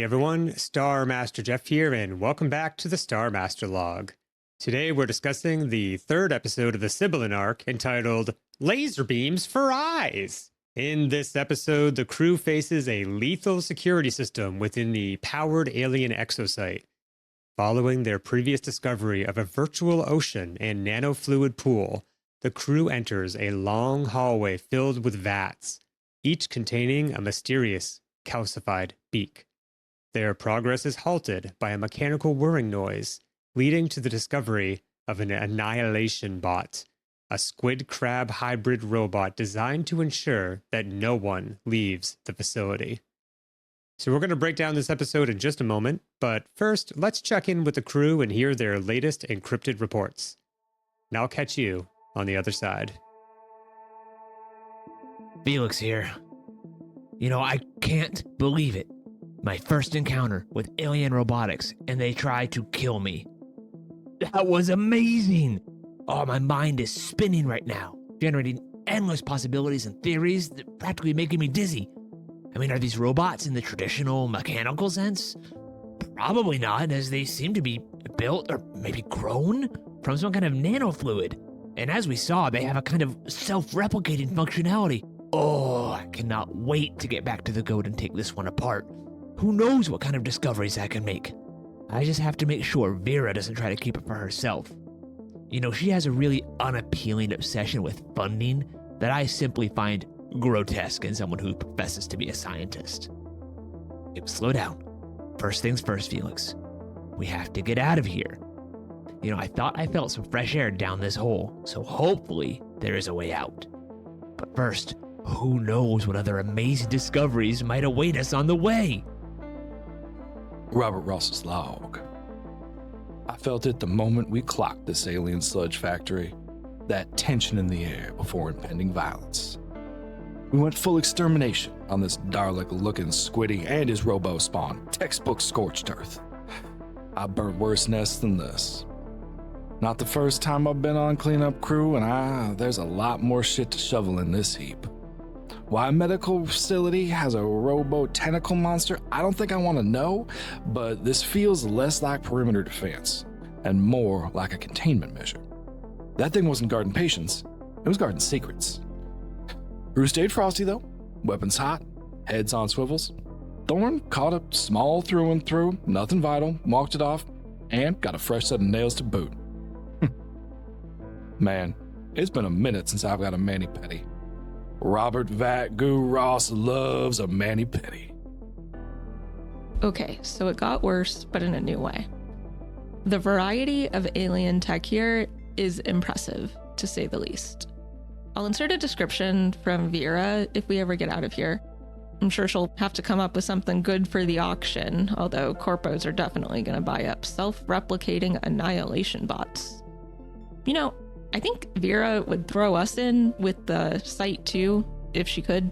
everyone, Star Master Jeff here, and welcome back to the Star Master Log. Today we're discussing the third episode of the Sibylen arc entitled Laser Beams for Eyes. In this episode, the crew faces a lethal security system within the powered alien exosite. Following their previous discovery of a virtual ocean and nano-fluid pool, the crew enters a long hallway filled with vats, each containing a mysterious calcified beak. Their progress is halted by a mechanical whirring noise, leading to the discovery of an Annihilation Bot, a squid-crab hybrid robot designed to ensure that no one leaves the facility. So we're going to break down this episode in just a moment, but first, let's check in with the crew and hear their latest encrypted reports. And I'll catch you on the other side. Felix here. I can't believe it. My first encounter with alien robotics, and they tried to kill me. That was amazing. Oh, my mind is spinning right now, generating endless possibilities and theories that practically making me dizzy. Are these robots in the traditional mechanical sense? Probably not, as they seem to be built or maybe grown from some kind of nano-fluid. And as we saw, they have a kind of self-replicating functionality. Oh, I cannot wait to get back to the code and take this one apart. Who knows what kind of discoveries I can make? I just have to make sure Vera doesn't try to keep it for herself. She has a really unappealing obsession with funding that I simply find grotesque in someone who professes to be a scientist. Slow down. First things first, Felix. We have to get out of here. I thought I felt some fresh air down this hole, so hopefully there is a way out. But first, who knows what other amazing discoveries might await us on the way? Robert Ross's log. I felt it the moment we clocked this alien sludge factory, that tension in the air before impending violence. We went full extermination on this Dalek-looking squiddy and his robo-spawn, textbook scorched earth. I burnt worse nests than this. Not the first time I've been on cleanup crew, and there's a lot more shit to shovel in this heap. Why a medical facility has a robo-tentacle monster, I don't think I want to know, but this feels less like perimeter defense and more like a containment measure. That thing wasn't guarding patients, it was guarding secrets. Crew stayed frosty though, weapons hot, heads on swivels. Thorn caught a small through and through, nothing vital, walked it off, and got a fresh set of nails to boot. Man, it's been a minute since I've got a mani-pedi. Robert Vat Goo Ross loves a mani-pedi. Okay, so it got worse, but in a new way. The variety of alien tech here is impressive, to say the least. I'll insert a description from Vera if we ever get out of here. I'm sure she'll have to come up with something good for the auction, although corpos are definitely going to buy up self-replicating annihilation bots. I think Vera would throw us in with the site too, if she could.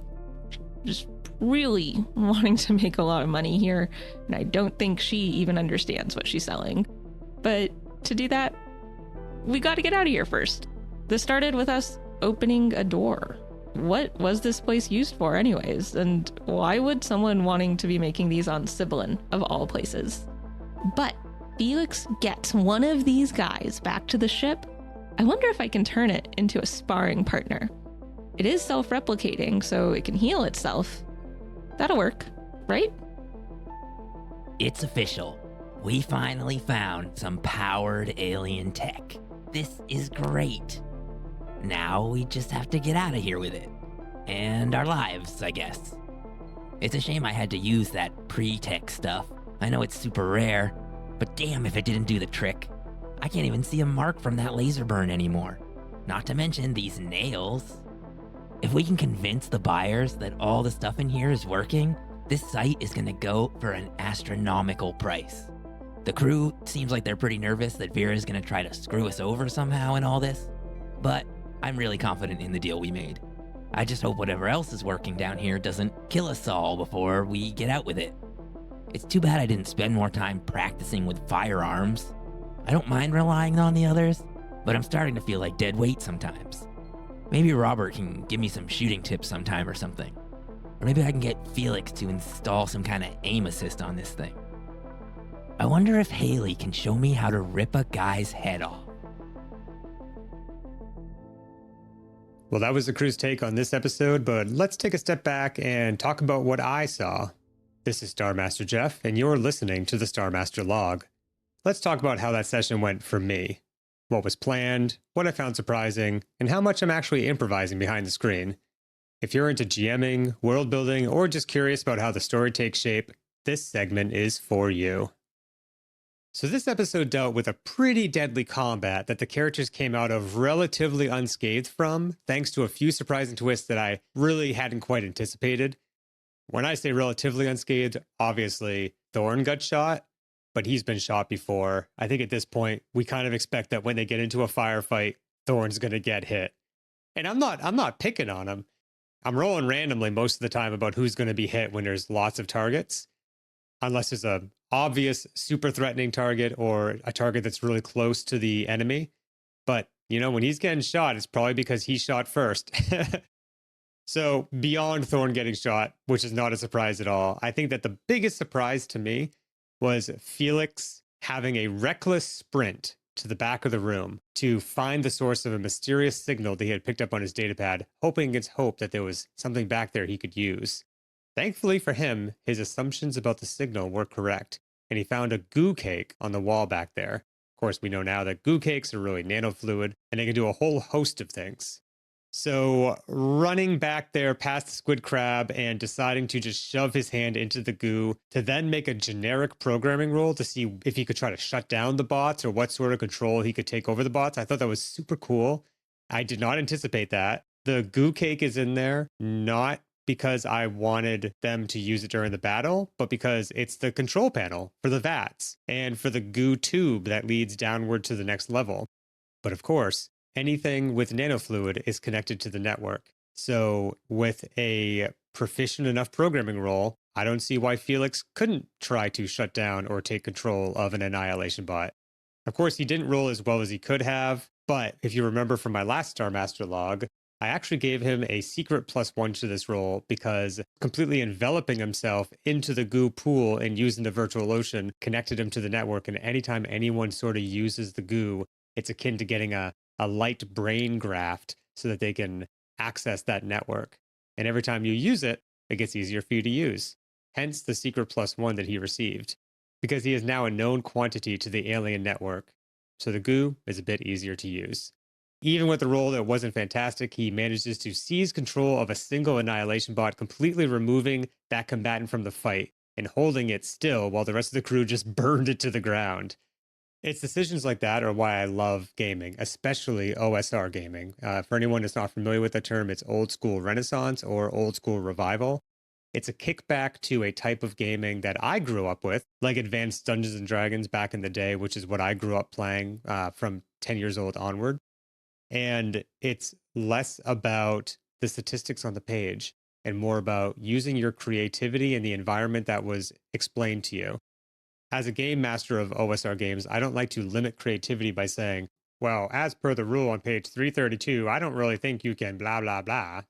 Just really wanting to make a lot of money here, and I don't think she even understands what she's selling. But to do that, we got to get out of here first. This started with us opening a door. What was this place used for anyways? And why would someone wanting to be making these on Sibylen, of all places? But Felix gets one of these guys back to the ship. I wonder if I can turn it into a sparring partner. It is self-replicating, so it can heal itself. That'll work, right? It's official. We finally found some powered alien tech. This is great. Now we just have to get out of here with it. And our lives, I guess. It's a shame I had to use that pre-tech stuff. I know it's super rare, but damn if it didn't do the trick. I can't even see a mark from that laser burn anymore. Not to mention these nails. If we can convince the buyers that all the stuff in here is working, this site is gonna go for an astronomical price. The crew seems like they're pretty nervous that Vera's gonna try to screw us over somehow in all this, but I'm really confident in the deal we made. I just hope whatever else is working down here doesn't kill us all before we get out with it. It's too bad I didn't spend more time practicing with firearms. I don't mind relying on the others, but I'm starting to feel like dead weight sometimes. Maybe Robert can give me some shooting tips sometime or something. Or maybe I can get Felix to install some kind of aim assist on this thing. I wonder if Haley can show me how to rip a guy's head off. Well, that was the crew's take on this episode, but let's take a step back and talk about what I saw. This is Star Master Jeff, and you're listening to the Star Master Log. Let's talk about how that session went for me. What was planned, what I found surprising, and how much I'm actually improvising behind the screen. If you're into GMing, world building, or just curious about how the story takes shape, this segment is for you. So this episode dealt with a pretty deadly combat that the characters came out of relatively unscathed from, thanks to a few surprising twists that I really hadn't quite anticipated. When I say relatively unscathed, obviously Thorn got shot, but he's been shot before. I think at this point, we kind of expect that when they get into a firefight, Thorn's going to get hit. And I'm not picking on him. I'm rolling randomly most of the time about who's going to be hit when there's lots of targets, unless there's a obvious super threatening target or a target that's really close to the enemy. But, you know, when he's getting shot, it's probably because he shot first. So beyond Thorn getting shot, which is not a surprise at all, I think that the biggest surprise to me was Felix having a reckless sprint to the back of the room to find the source of a mysterious signal that he had picked up on his datapad, hoping against hope that there was something back there he could use. Thankfully for him, his assumptions about the signal were correct, and he found a Goo Cake on the wall back there. Of course, we know now that Goo Cakes are really nano-fluid, and they can do a whole host of things. So running back there past the squid-crab and deciding to just shove his hand into the goo to then make a generic programming roll to see if he could try to shut down the bots or what sort of control he could take over the bots. I thought that was super cool. I did not anticipate that. The Goo Cake is in there, not because I wanted them to use it during the battle, but because it's the control panel for the vats and for the goo tube that leads downward to the next level. But of course, anything with nano-fluid is connected to the network. So with a proficient enough programming role, I don't see why Felix couldn't try to shut down or take control of an Annihilation Bot. Of course, he didn't roll as well as he could have, but if you remember from my last Star Master log, I actually gave him a secret +1 to this roll because completely enveloping himself into the goo pool and using the virtual ocean connected him to the network. And anytime anyone sort of uses the goo, it's akin to getting a light brain graft so that they can access that network. And every time you use it, it gets easier for you to use. Hence the secret +1 that he received, because he is now a known quantity to the alien network. So the goo is a bit easier to use. Even with the roll that wasn't fantastic, he manages to seize control of a single Annihilation Bot, completely removing that combatant from the fight and holding it still while the rest of the crew just burned it to the ground. It's decisions like that are why I love gaming, especially OSR gaming. For anyone that's not familiar with the term, it's old school Renaissance or old school revival. It's a kickback to a type of gaming that I grew up with, like Advanced Dungeons and Dragons back in the day, which is what I grew up playing from 10 years old onward. And it's less about the statistics on the page and more about using your creativity in the environment that was explained to you. As a game master of OSR games, I don't like to limit creativity by saying, well, as per the rule on page 332, I don't really think you can blah, blah, blah.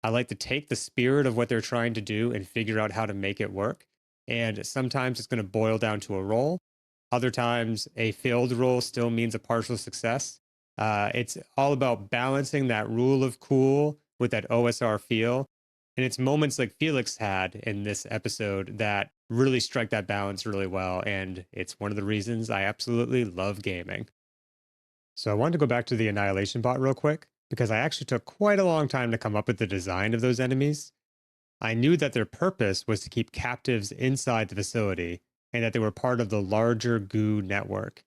I like to take the spirit of what they're trying to do and figure out how to make it work. And sometimes it's going to boil down to a roll. Other times, a failed roll still means a partial success. It's all about balancing that rule of cool with that OSR feel. And it's moments like Felix had in this episode that really strike that balance really well. And it's one of the reasons I absolutely love gaming. So I wanted to go back to the Annihilation Bot real quick, because I actually took quite a long time to come up with the design of those enemies. I knew that their purpose was to keep captives inside the facility and that they were part of the larger goo network.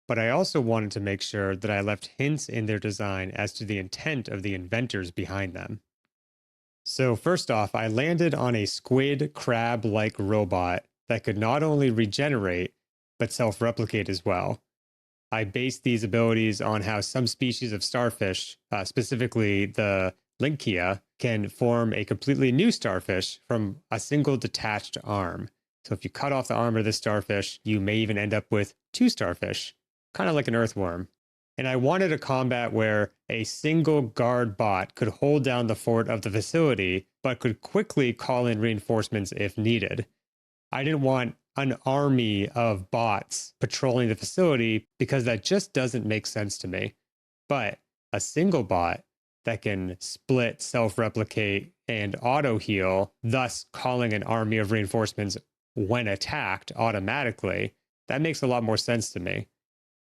But I also wanted to make sure that I left hints in their design as to the intent of the inventors behind them. So first off, I landed on a squid-crab-like robot that could not only regenerate, but self-replicate as well. I based these abilities on how some species of starfish, specifically the Linkia, can form a completely new starfish from a single detached arm. So if you cut off the arm of this starfish, you may even end up with two starfish, kind of like an earthworm. And I wanted a combat where a single guard bot could hold down the fort of the facility, but could quickly call in reinforcements if needed. I didn't want an army of bots patrolling the facility because that just doesn't make sense to me. But a single bot that can split, self-replicate, and auto-heal, thus calling an army of reinforcements when attacked automatically, that makes a lot more sense to me.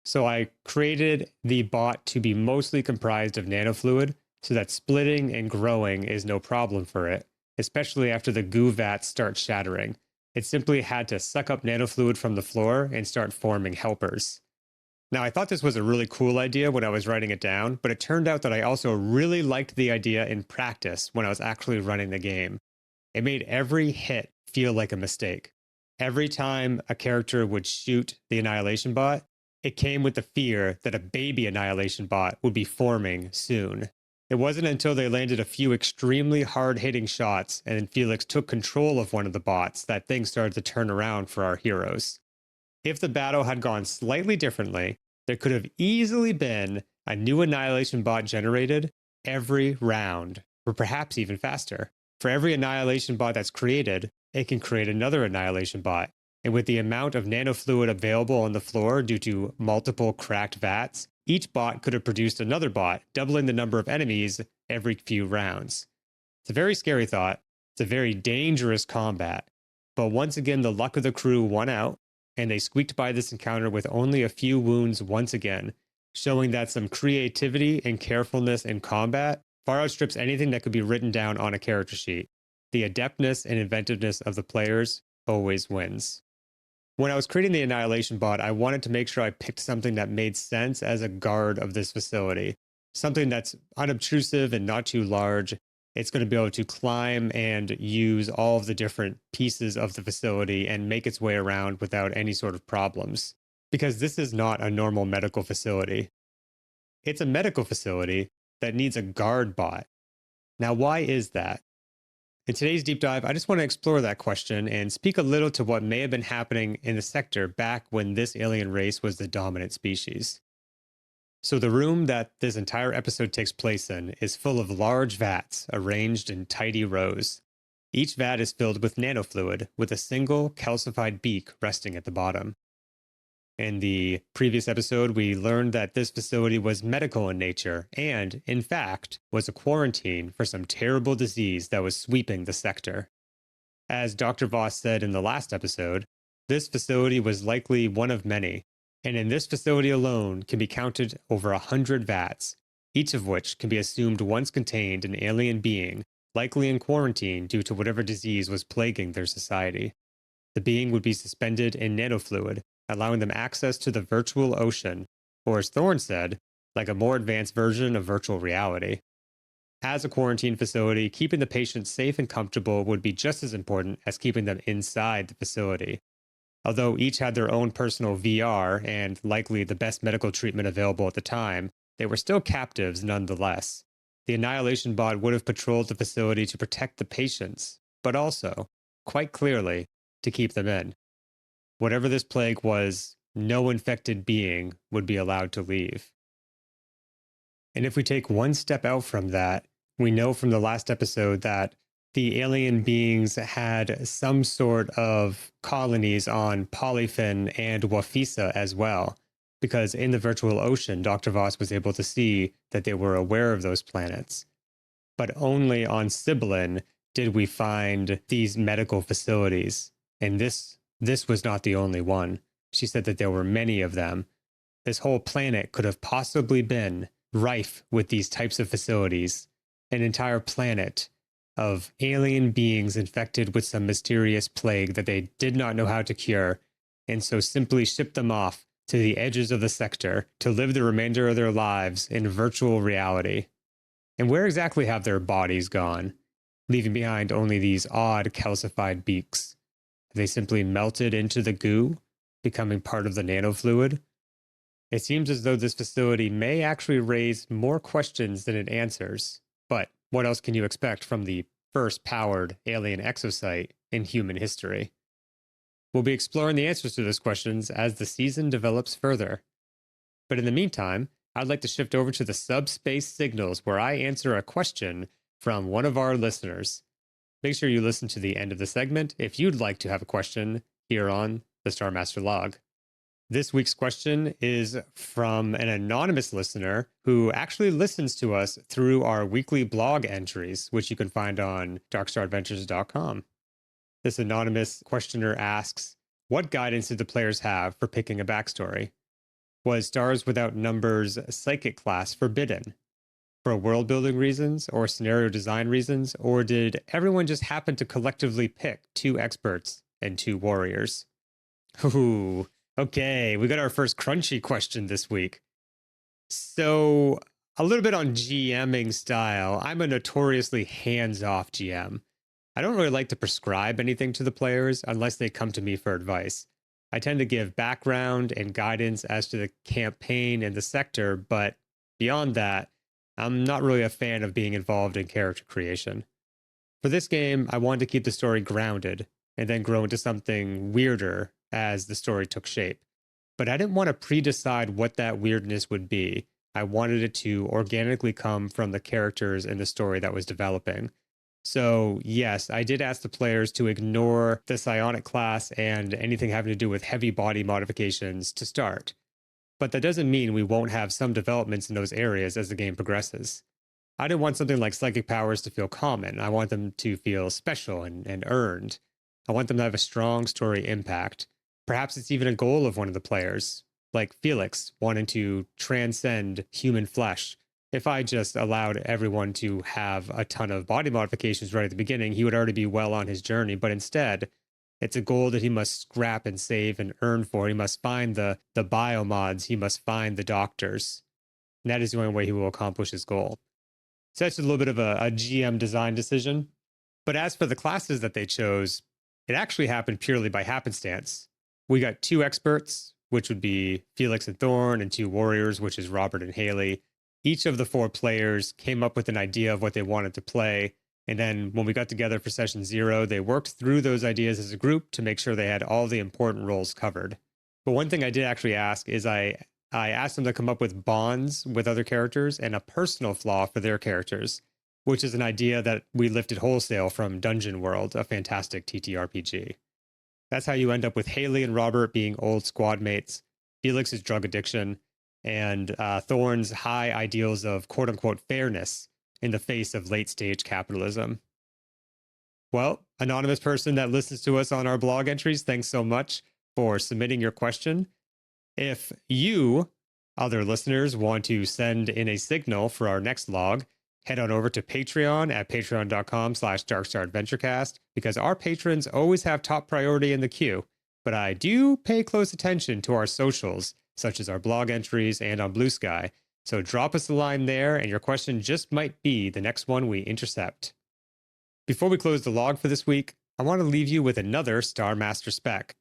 So I created the bot to be mostly comprised of nano-fluid so that splitting and growing is no problem for it, especially after the goo vats start shattering. It simply had to suck up nano-fluid from the floor and start forming helpers. Now, I thought this was a really cool idea when I was writing it down, but it turned out that I also really liked the idea in practice when I was actually running the game. It made every hit feel like a mistake. Every time a character would shoot the Annihilation Bot, it came with the fear that a baby Annihilation Bot would be forming soon. It wasn't until they landed a few extremely hard-hitting shots and Felix took control of one of the bots that things started to turn around for our heroes. If the battle had gone slightly differently, there could have easily been a new Annihilation Bot generated every round, or perhaps even faster. For every Annihilation Bot that's created, it can create another Annihilation Bot. And with the amount of nano-fluid available on the floor due to multiple cracked vats, each bot could have produced another bot, doubling the number of enemies every few rounds. It's a very scary thought. It's a very dangerous combat. But once again, the luck of the crew won out, and they squeaked by this encounter with only a few wounds once again, showing that some creativity and carefulness in combat far outstrips anything that could be written down on a character sheet. The adeptness and inventiveness of the players always wins. When I was creating the Annihilation Bot, I wanted to make sure I picked something that made sense as a guard of this facility. Something that's unobtrusive and not too large. It's going to be able to climb and use all of the different pieces of the facility and make its way around without any sort of problems. Because this is not a normal medical facility. It's a medical facility that needs a guard bot. Now, why is that? In today's deep dive, I just want to explore that question and speak a little to what may have been happening in the sector back when this alien race was the dominant species. So the room that this entire episode takes place in is full of large vats arranged in tidy rows. Each vat is filled with nano-fluid with a single calcified beak resting at the bottom. In the previous episode, we learned that this facility was medical in nature and, in fact, was a quarantine for some terrible disease that was sweeping the sector. As Dr. Voss said in the last episode, this facility was likely one of many, and in this facility alone can be counted over 100 vats, each of which can be assumed once contained an alien being, likely in quarantine due to whatever disease was plaguing their society. The being would be suspended in nano-fluid, allowing them access to the virtual ocean, or as Thorne said, like a more advanced version of virtual reality. As a quarantine facility, keeping the patients safe and comfortable would be just as important as keeping them inside the facility. Although each had their own personal VR and likely the best medical treatment available at the time, they were still captives nonetheless. The Annihilation Bot would have patrolled the facility to protect the patients, but also, quite clearly, to keep them in. Whatever this plague was, no infected being would be allowed to leave. And if we take one step out from that, we know from the last episode that the alien beings had some sort of colonies on Polyphon and Wafisa as well, because in the virtual ocean, Dr. Voss was able to see that they were aware of those planets. But only on Sibylen did we find these medical facilities, and this was not the only one. She said that there were many of them. This whole planet could have possibly been rife with these types of facilities, an entire planet of alien beings infected with some mysterious plague that they did not know how to cure, and so simply shipped them off to the edges of the sector to live the remainder of their lives in virtual reality. And where exactly have their bodies gone, leaving behind only these odd calcified beaks? They simply melted into the goo, becoming part of the nano-fluid. It seems as though this facility may actually raise more questions than it answers. But what else can you expect from the first powered alien exosite in human history? We'll be exploring the answers to those questions as the season develops further. But in the meantime, I'd like to shift over to the Subspace Signals, where I answer a question from one of our listeners. Make sure you listen to the end of the segment if you'd like to have a question here on the Star Master Log. This week's question is from an anonymous listener who actually listens to us through our weekly blog entries, which you can find on darkstaradventures.com. This anonymous questioner asks, what guidance did the players have for picking a backstory? Was Stars Without Numbers psychic class forbidden? For world building reasons or scenario design reasons, or did everyone just happen to collectively pick 2 experts and 2 warriors? Ooh, okay, we got our first crunchy question this week. So, a little bit on GMing style. I'm a notoriously hands-off GM. I don't really like to prescribe anything to the players unless they come to me for advice. I tend to give background and guidance as to the campaign and the sector, but beyond that, I'm not really a fan of being involved in character creation. For this game, I wanted to keep the story grounded and then grow into something weirder as the story took shape. But I didn't want to pre-decide what that weirdness would be. I wanted it to organically come from the characters in the story that was developing. So yes, I did ask the players to ignore the psionic class and anything having to do with heavy body modifications to start. But that doesn't mean we won't have some developments in those areas as the game progresses. I didn't want something like psychic powers to feel common. I want them to feel special and earned. I want them to have a strong story impact. Perhaps it's even a goal of one of the players, like Felix wanting to transcend human flesh. If I just allowed everyone to have a ton of body modifications right at the beginning, he would already be well on his journey. But instead, it's a goal that he must scrap and save and earn for. He must find the biomods. He must find the doctors. And that is the only way he will accomplish his goal. So that's a little bit of a GM design decision. But as for the classes that they chose, it actually happened purely by happenstance. We got 2 experts, which would be Felix and Thorn, and 2 warriors, which is Robert and Haley. Each of the 4 players came up with an idea of what they wanted to play. And then when we got together for session 0, they worked through those ideas as a group to make sure they had all the important roles covered. But one thing I did actually ask is I asked them to come up with bonds with other characters and a personal flaw for their characters, which is an idea that we lifted wholesale from Dungeon World, a fantastic TTRPG. That's how you end up with Haley and Robert being old squad mates, Felix's drug addiction, and Thorn's high ideals of quote-unquote fairness in the face of late-stage capitalism. Well, anonymous person that listens to us on our blog entries, thanks so much for submitting your question. If you, other listeners, want to send in a signal for our next log, head on over to Patreon at patreon.com/darkstaradventurecast, because our patrons always have top priority in the queue. But I do pay close attention to our socials, such as our blog entries and on Blue Sky. So drop us a line there, and your question just might be the next one we intercept. Before we close the log for this week, I want to leave you with another Star Master spec.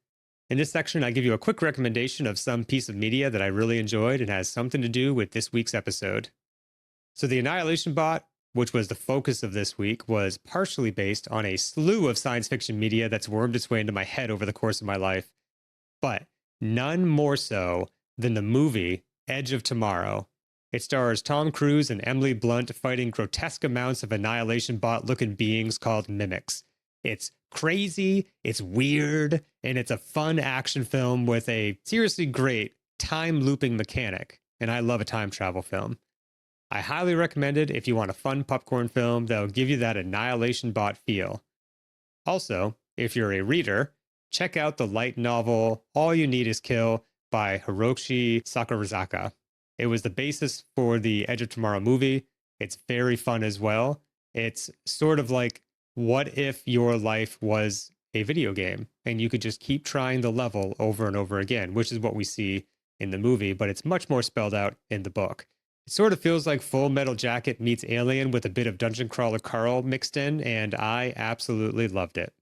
In this section, I give you a quick recommendation of some piece of media that I really enjoyed and has something to do with this week's episode. So the Annihilation Bot, which was the focus of this week, was partially based on a slew of science fiction media that's wormed its way into my head over the course of my life, but none more so than the movie Edge of Tomorrow. It stars Tom Cruise and Emily Blunt fighting grotesque amounts of Annihilation Bot-looking beings called mimics. It's crazy, it's weird, and it's a fun action film with a seriously great time-looping mechanic, and I love a time travel film. I highly recommend it if you want a fun popcorn film that'll give you that Annihilation Bot feel. Also, if you're a reader, check out the light novel All You Need Is Kill by Hiroshi Sakurazaka. It was the basis for the Edge of Tomorrow movie. It's very fun as well. It's sort of like, what if your life was a video game and you could just keep trying the level over and over again, which is what we see in the movie, but it's much more spelled out in the book. It sort of feels like Full Metal Jacket meets Alien with a bit of Dungeon Crawler Carl mixed in, and I absolutely loved it.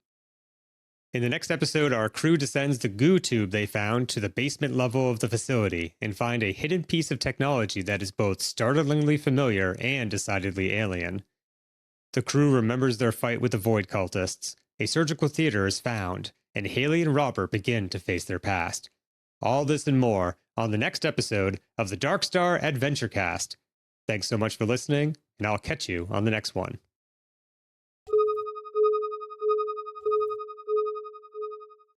In the next episode, our crew descends the goo tube they found to the basement level of the facility and find a hidden piece of technology that is both startlingly familiar and decidedly alien. The crew remembers their fight with the Void cultists, a surgical theater is found, and Haley and Robert begin to face their past. All this and more on the next episode of the Dark Star Adventurecast. Thanks so much for listening, and I'll catch you on the next one.